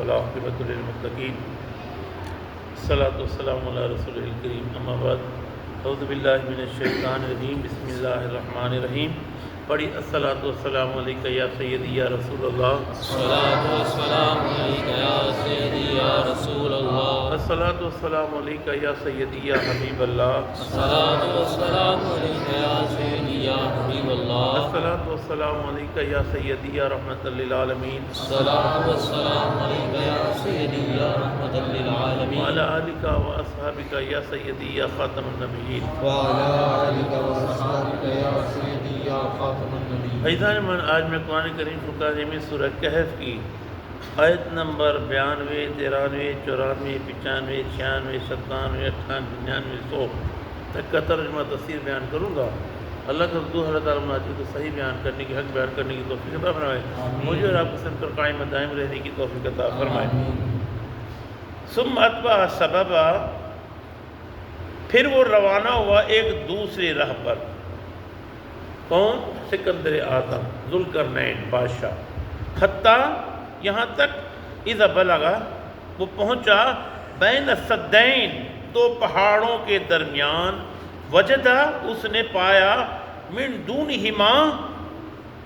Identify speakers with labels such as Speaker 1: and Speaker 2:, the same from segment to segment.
Speaker 1: والعاقبۃ للمتقین الصلاۃ والسلام علی رسول الکریم اما بعد اعوذ باللہ من الشیطان الرجیم بسم اللہ الرحمن الرحیم پڑھی الصلاۃ والسلام علیکہ یا سیدی یا رسول اللہ
Speaker 2: الصلاۃ والسلام علیکہ یا سیدی یا رسول اللہ
Speaker 1: الصلاۃ والسلام علیکہ یا سیدی یا حبیب اللہ
Speaker 2: الصلاۃ والسلام علیکہ یا سیدی یا حبیب اللہ
Speaker 1: الصلاۃ والسلام علیکہ یا سیدی یا رحمۃ للعالمین
Speaker 2: الصلاۃ والسلام علیکہ یا سیدی یا رحمۃ للعالمین
Speaker 1: وعلی آلک و اصحابک یا سیدی یا خاتم النبیین
Speaker 2: وعلی آلک و اصحابک یا سیدی یا خاتم النبیین۔
Speaker 1: عزیزان من، آج میں قرآن کریم فرقان میں سورہ کہف کی آیت نمبر 92 93 94 95 96 97 98 99 100 تک کا ترجمہ تفسیر بیان کروں گا۔ اللہ کا دو اللہ تعالیٰ مناجی کو صحیح بیان کرنے کی، حق بیان کرنے کی توفیق عطا فرمائے، مجھے اور آپ کو سن کر قائم دائم رہنے کی توفیق عطا فرمائے۔ ثم اتبع سببا، پھر وہ روانہ ہوا ایک دوسری راہ پر۔ کون؟ سکندر اعظم ذوالقرنین بادشاہ۔ حتیٰ یہاں تک اذا بلغا، وہ پہنچا بین السدین، دو پہاڑوں کے درمیان، وجدہ، اس نے پایا، من دونہما،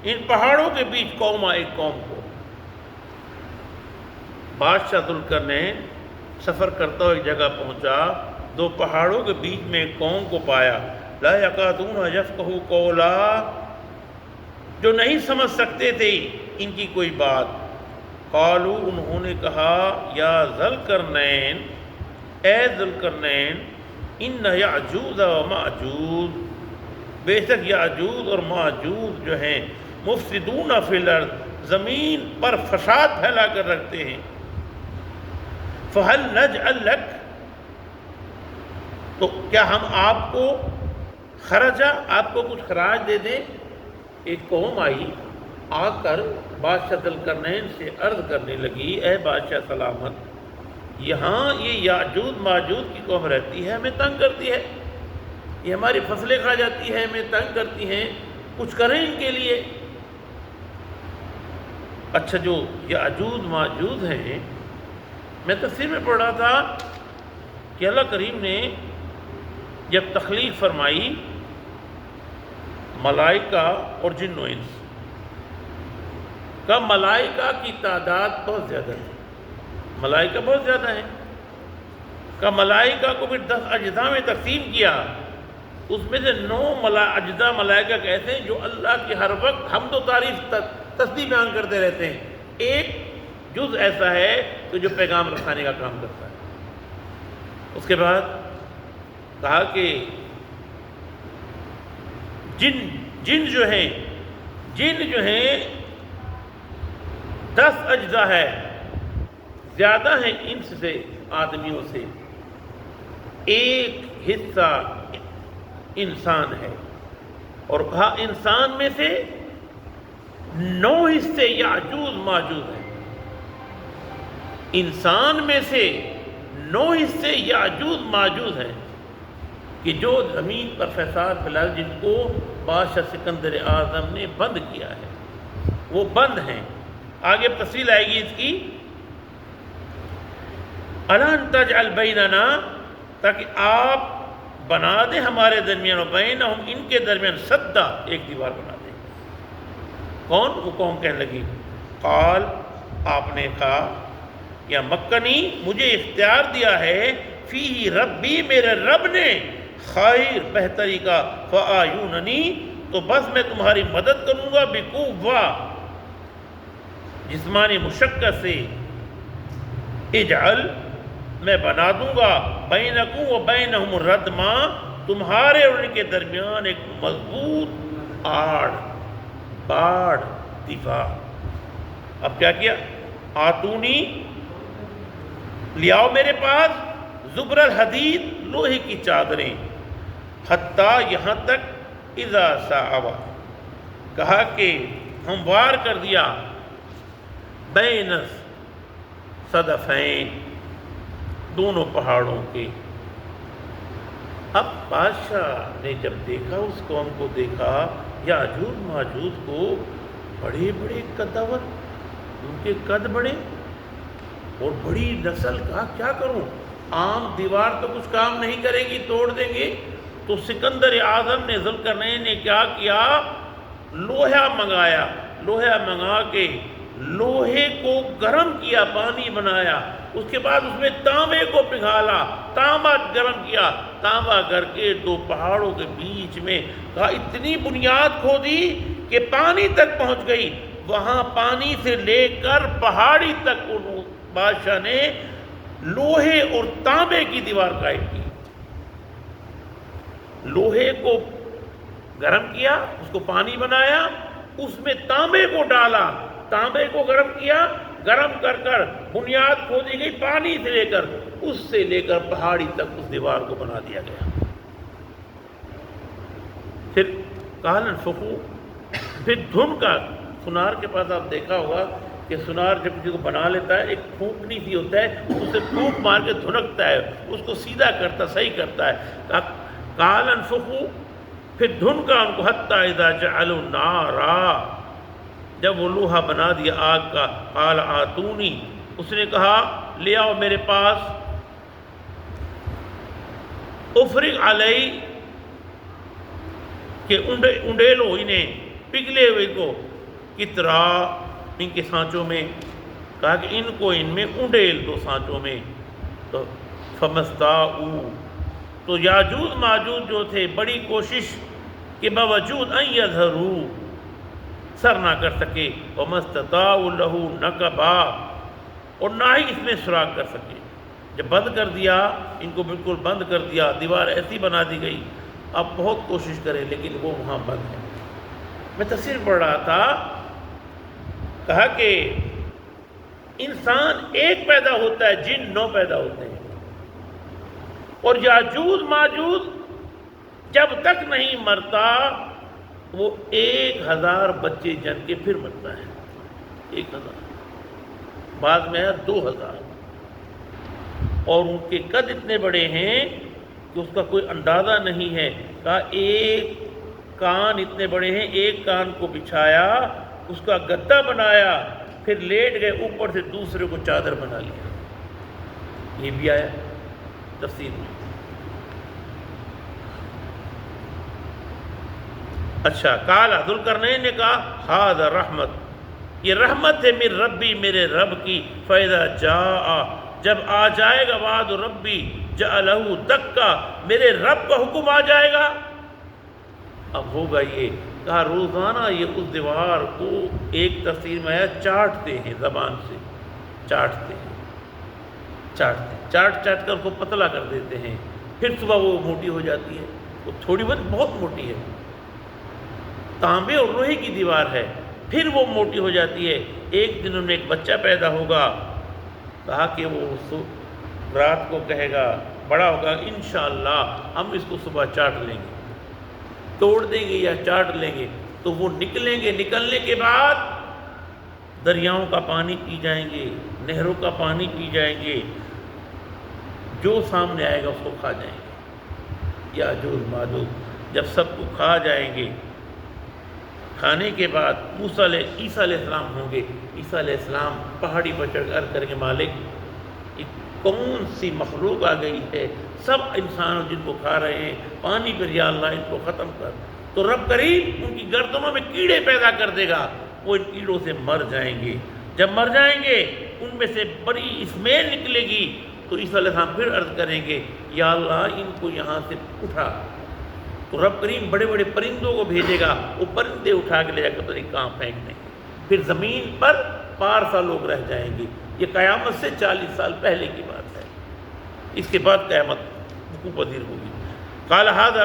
Speaker 1: ان پہاڑوں کے بیچ، قوما، ایک قوم کو۔ بادشاہ ذوالقرنین سفر کرتا ہوا ایک جگہ پہنچا، دو پہاڑوں کے بیچ میں ایک قوم کو پایا، لا یکادون یفقہوا قولا، جو نہیں سمجھ سکتے تھے ان کی کوئی بات۔ قالوا، انہوں نے کہا، یا ذوالقرنین، اے ذوالقرنین، ان یعجوج و ماجوج، بے شک یعجوج اور ماجوج جو ہیں، مفسدون فی الارض، زمین پر فساد پھیلا کر رکھتے ہیں۔ فہل نجعل لک، تو کیا ہم آپ کو خرجہ، آپ کو کچھ خراج دے دیں؟ ایک قوم آئی، آ کر بادشاہ ذوالقرنین سے عرض کرنے لگی، اے بادشاہ سلامت، یہاں یہ یاجوج ماجوج کی قوم رہتی ہے، ہمیں تنگ کرتی ہے، یہ ہماری فصلیں کھا جاتی ہے، ہمیں تنگ کرتی ہیں، کچھ کریں ان کے لیے۔ اچھا، جو یاجوج ماجوج ہیں، میں تفسیر میں پڑھ رہا تھا کہ اللہ کریم نے جب تخلیق فرمائی ملائکہ اور جن و انس کا، ملائکہ کی تعداد بہت زیادہ ہے، ملائکہ بہت زیادہ ہیں، کا ملائکہ کو پھر 10 اجزاء میں تقسیم کیا، اس میں سے 9 اجزاء ملائکہ کہتے ہیں جو اللہ کی ہر وقت حمد و تعریف تسبیح بیان کرتے رہتے ہیں۔ ایک جز ایسا ہے کہ جو پیغام رسانے کا کام کرتا ہے۔ اس کے بعد کہا کہ جن جو ہیں 10 اجزاء ہے، زیادہ ہیں انس سے، آدمیوں سے، ایک حصہ انسان ہے، اور کہا انسان میں سے 9 حصے یاجوج ماجوج ہیں، انسان میں سے 9 حصے یاجوج ماجوج ہیں کہ جو زمین پر فساد پھیلا، جن کو بادشاہ سکندر اعظم نے بند کیا ہے، وہ بند ہیں۔ آگے تفصیل آئے گی اس کی۔ اَلَا تَجْعَلْ بَيْنَنَا، تاکہ آپ بنا دیں ہمارے درمیان، و بینہم، ان کے درمیان، سدا، ایک دیوار بنا دیں۔ کون؟ وہ قوم کہنے لگی، قال، آپ نے کہا، یا مکنی، مجھے اختیار دیا ہے، فیہ ربی، میرے رب نے، خیر، بہتری کا، فَآیُونَنِی، تو بس میں تمہاری مدد کروں گا، بِقُوَّۃٍ، جسمانی مشقت سے، اجعل، میں بنا دوں گا، بینکم و بینہم ردما، تمہارے اور ان کے درمیان ایک مضبوط باڑ، دفاع۔ اب کیا کیا؟ آتونی، لیاؤ میرے پاس، زبر الحدید، لوہے کی چادریں، حتیٰ، یہاں تک، اذا ساوا، کہا کہ ہموار کر دیا، بین صدفین، دونوں پہاڑوں کے۔ اب بادشاہ نے جب دیکھا، اس قوم کو دیکھا، یاجوج ماجوج کو، بڑے بڑے قدور، ان کے قد بڑے، اور بڑی نسل، کہا کیا کروں، عام دیوار تو کچھ کام نہیں کرے گی، توڑ دیں گے. تو سکندر اعظم نے، ذوالقرنین نے کیا کیا، لوہا منگایا، لوہا منگا کے لوہے کو گرم کیا، پانی بنایا، اس کے بعد اس میں تانبے کو پگھالا، تانبا گرم کیا، تانبا کر کے دو پہاڑوں کے بیچ میں کہا اتنی بنیاد کھودی کہ پانی تک پہنچ گئی. وہاں پانی سے لے کر پہاڑی تک بادشاہ نے لوہے اور تانبے کی دیوار قائم کی. لوہے کو گرم کیا، اس کو پانی بنایا، اس میں تانبے کو ڈالا، تانبے کو گرم کیا، گرم کر کر بنیاد کھودی گئی، پانی سے لے کر، اس سے لے کر پہاڑی تک اس دیوار کو بنا دیا گیا. پھر کالن فخو، پھر دھن کا، سنار کے پاس آپ دیکھا ہوگا کہ سنار جب کسی کو بنا لیتا ہے ایک پھونکنی سی ہوتا ہے، اسے پھونک مار کے دھنکتا ہے، اس کو سیدھا کرتا، صحیح کرتا ہے. کالن فخو، پھر دھن کا ان کو حتی اذا جعلوا نارا، جب وہ لوہا بنا دیا آگ کا، قال آتونی، اس نے کہا لے آؤ میرے پاس، افرغ علی، کہ انڈیلو انہیں، پگھلے ہوئے کو، کترا، ان کے سانچوں میں، کہا کہ ان کو ان میں انڈیل دو سانچوں میں. تو فمستاؤ، تو یاجوج ماجوج جو تھے بڑی کوشش کہ باوجود ان یظہروا، سر نہ کر سکے، ومستطاعوا لہ نقبا، اور نہ ہی اس میں سراغ کر سکے. جب بند کر دیا، ان کو بالکل بند کر دیا، دیوار ایسی بنا دی گئی، اب بہت کوشش کریں لیکن وہ وہاں بند ہے. میں تفسیر پڑھ رہا تھا، کہا کہ انسان ایک پیدا ہوتا ہے، جن 9 پیدا ہوتے ہیں، اور یاجوج ماجوج جب تک نہیں مرتا وہ 1000 بچے جن کے پھر مرتا ہے. 1000، بعد میں ہے 2000، اور ان کے قد اتنے بڑے ہیں کہ اس کا کوئی اندازہ نہیں ہے. کہا ایک کان اتنے بڑے ہیں، ایک کان کو بچھایا، اس کا گدا بنایا، پھر لیٹ گئے، اوپر سے دوسرے کو چادر بنا لیا. یہ بھی آیا تفسیر میں. اچھا، کالا، ذوالقرنین نے کہا ھذا رحمت، یہ رحمت ہے من ربی، میرے رب کی. فاذا جاء، جب آ جائے گا وعد ربی، جعلہ دکا، میرے رب کا حکم آ جائے گا. اب ہوگا یہ، کہا روزانہ یہ اس دیوار کو، ایک تفسیر میں آیا چاٹتے ہیں، زبان سے چاٹتے ہیں، چاٹ کر اس کو پتلا کر دیتے ہیں. پھر صبح وہ موٹی ہو جاتی ہے، وہ تھوڑی بہت موٹی ہے، تانبے اور لوہے کی دیوار ہے، پھر وہ موٹی ہو جاتی ہے. ایک دن ان میں ایک بچہ پیدا ہوگا، کہا کہ وہ رات کو کہے گا، بڑا ہوگا انشاءاللہ ہم اس کو صبح چاٹ لیں گے، توڑ دیں گے یا چاٹ لیں گے. تو وہ نکلیں گے، نکلنے کے بعد دریاؤں کا پانی پی جائیں گے، نہروں کا پانی پی جائیں گے، جو سامنے آئے گا اس کو کھا جائیں گے. یاجوج ماجوج جب سب کو کھا جائیں گے، کھانے کے بعد عیسیٰ علیہ السلام ہوں گے. عیسیٰ علیہ السلام پہاڑی پر چڑھ کر کریں گے، مالک یہ کون سی مخلوق آ گئی ہے، سب انسان جن کو کھا رہے ہیں، پانی پر یا اللہ ان کو ختم کر. تو رب کریم ان کی گردنوں میں کیڑے پیدا کر دے گا، وہ ان کیڑوں سے مر جائیں گے. جب مر جائیں گے ان میں سے بڑی اسمیل نکلے گی، تو عیسیٰ علیہ السلام پھر عرض کریں گے یا اللہ ان کو یہاں سے اٹھا. تو رب کریم بڑے بڑے پرندوں کو بھیجے گا، وہ پرندے اٹھا کے لے جا کے پتہ نہیں کہاں پھینک دیں گے. پھر زمین پر پارسا لوگ رہ جائیں گے. یہ قیامت سے 40 سال پہلے کی بات ہے، اس کے بعد قیامت وقوع پذیر ہوگی. قال ھذا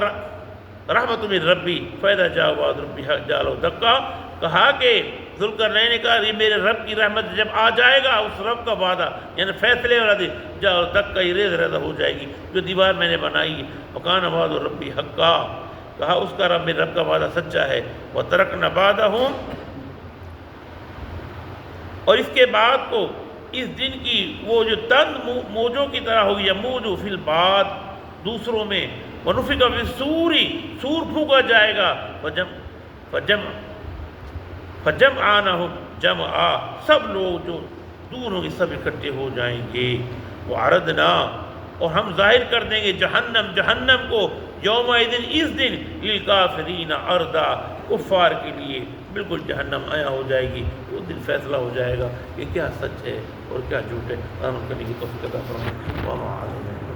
Speaker 1: رحمت من ربی فاذا جاء وعد ربی جعلہ دکا. کہا کہ ذوالقرنین نے کہا یہ میرے رب کی رحمت جب آ جائے گا، اس رب کا وعدہ یعنی فیصلے والا دن، جعلہ دکا، یہ ریز ریزہ ہو جائے گی جو دیوار میں نے بنائی. وکان وعد ربی حقا، کہا اس کا رب میرے رب کا وعدہ سچا ہے. وترکنا بعدہم، اور اس کے بعد کو اس دن کی وہ جو تند موجوں کی طرح ہوگی، یموج فی البعد، دوسروں میں. ونفخ فی الصور، سور پھونکا جائے گا. فجمعناہم جمعا، سب لوگ جو دونوں کے سب اکٹھے ہو جائیں گے. وعرضنا اور ہم ظاہر کر دیں گے جہنم کو یومئذ اس دن للکافرین عرضا کفار کے لیے بالکل جہنم آیا ہو جائے گی. وہ دن فیصلہ ہو جائے گا کہ کیا سچ ہے اور کیا جھوٹ ہے. آمین کرنے کی توفیق عطا فرمائے.